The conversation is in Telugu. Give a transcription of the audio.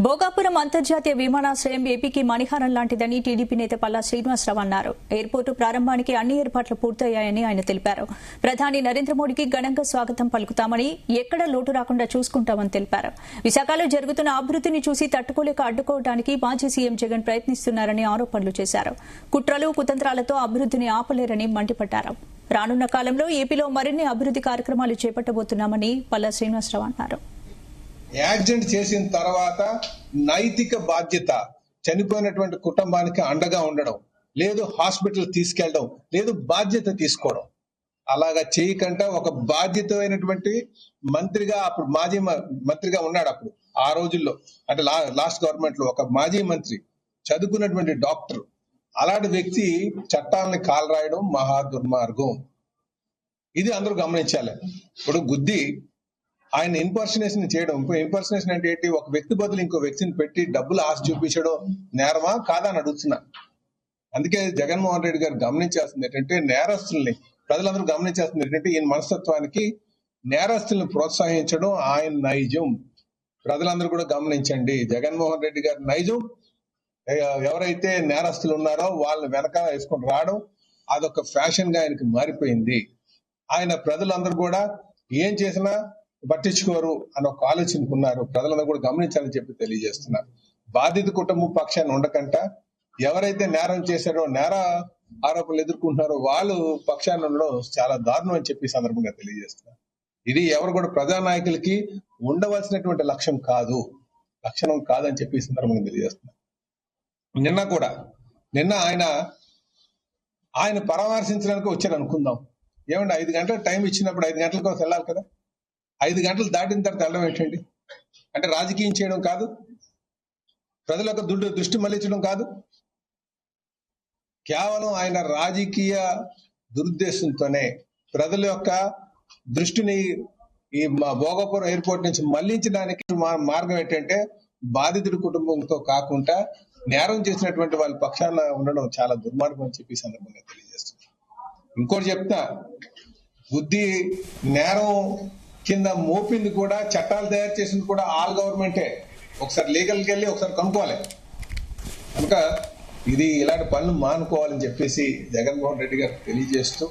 భోగాపురం అంతర్జాతీయ విమానాశ్రయం ఏపీకి మణిహారం లాంటిదని టీడీపీ నేత పల్లా శ్రీనివాసరావు అన్నారు. ఎయిర్పోర్టు ప్రారంభానికి అన్ని ఏర్పాట్లు పూర్తయ్యాయని ఆయన తెలిపారు. ప్రధాని నరేంద్ర మోడీకి ఘనంగా స్వాగతం పలుకుతామని, ఎక్కడ లోటు రాకుండా చూసుకుంటామని తెలిపారు. విశాఖలో జరుగుతున్న అభివృద్ధిని చూసి తట్టుకోలేక అడ్డుకోవడానికి మాజీ సీఎం జగన్ ప్రయత్నిస్తున్నారని ఆరోపణలు చేశారు. కుట్రలు కుతంత్రాలతో అభివృద్ధిని ఆపలేరని మండిపడ్డారు. రానున్న కాలంలో ఏపీలో మరిన్ని అభివృద్ది కార్యక్రమాలు చేపట్టబోతున్నామని పల్లా శ్రీనివాసరావు అన్నారు. యాక్సిడెంట్ చేసిన తర్వాత నైతిక బాధ్యత చనిపోయినటువంటి కుటుంబానికి అండగా ఉండడం, లేదు హాస్పిటల్ తీసుకెళ్లడం, లేదు బాధ్యత తీసుకోవడం. అలాగా చేయకుండా ఒక బాధ్యతమైనటువంటి మంత్రిగా, అప్పుడు మాజీ మంత్రిగా ఉన్నాడు అప్పుడు ఆ రోజుల్లో, అంటే లాస్ట్ గవర్నమెంట్ లో ఒక మాజీ మంత్రి, చదువుకున్నటువంటి డాక్టర్, అలాంటి వ్యక్తి చట్టాలని కాలరాయడం మహా దుర్మార్గం. ఇది అందరూ గమనించాలి. ఇప్పుడు గుద్ది ఆయన ఇన్పర్సనేషన్ చేయడం, ఇన్పర్సనేషన్ అంటే ఏంటి? ఒక వ్యక్తి బదులు ఇంకో వ్యక్తిని పెట్టి డబ్బులు ఆశ చూపించడం నేరమా కాదా అని అడుగుతున్నా. అందుకే జగన్మోహన్ రెడ్డి గారు గమనించాల్సింది ఏంటంటే, నేరస్తుల్ని ప్రజలందరూ గమనించాల్సింది ఏంటంటే, ఈయన మనస్తత్వానికి నేరస్తుల్ని ప్రోత్సహించడం ఆయన నైజం. ప్రజలందరూ కూడా గమనించండి, జగన్మోహన్ రెడ్డి గారి నైజం ఎవరైతే నేరస్తులు ఉన్నారో వాళ్ళని వెనక వేసుకొని రావడం, అదొక ఫ్యాషన్ గా ఆయనకి మారిపోయింది. ఆయన ప్రజలందరూ కూడా ఏం చేసినా పట్టించుకోరు అని ఒక ఆలోచనకున్నారు. ప్రజలందరూ కూడా గమనించాలని చెప్పి తెలియజేస్తున్నారు. బాధిత కుటుంబం పక్షాన్ని ఉండకంట, ఎవరైతే నేరం చేశారో, నేర ఆరోపణలు ఎదుర్కొంటున్నారో వాళ్ళు పక్షాన్ని ఉండడం చాలా దారుణం అని చెప్పి సందర్భంగా తెలియజేస్తున్నారు. ఇది ఎవరు కూడా ప్రజానాయకులకి ఉండవలసినటువంటి లక్ష్యం కాదు, లక్షణం కాదని చెప్పి సందర్భంగా తెలియజేస్తున్నారు. నిన్న ఆయన పరామర్శించడానికి వచ్చారు అనుకుందాం. ఏమంటే 5 గంటల టైం ఇచ్చినప్పుడు 5 గంటల కోసం వెళ్ళాలి కదా. 5 గంటలు దాటిన తర్వాత వెళ్ళడం ఏంటండి? అంటే రాజకీయం చేయడం కాదు, ప్రజల యొక్క దృష్టి మళ్లించడం కాదు. కేవలం ఆయన రాజకీయ దురుద్దేశంతోనే ప్రజల యొక్క దృష్టిని ఈ భోగాపురం ఎయిర్పోర్ట్ నుంచి మళ్లించడానికి మార్గం ఏంటంటే, బాధితుడి కుటుంబంతో కాకుండా నేరం చేసినటువంటి వాళ్ళ పక్షాన ఉండడం చాలా దుర్మార్గం అని చెప్పి సందర్భంగా తెలియజేస్తుంది. ఇంకోటి చెప్తా, బుద్ధి నేరం కింద మోపింది కూడా, చట్టాలు తయారు చేసింది కూడా ఆల్ గవర్నమెంటే. ఒకసారి లీగల్కి వెళ్ళి ఒకసారి కనుక్కోవాలి. కనుక ఇది ఇలాంటి పనులు మానుకోవాలని చెప్పేసి జగన్మోహన్ రెడ్డి గారు తెలియజేస్తూ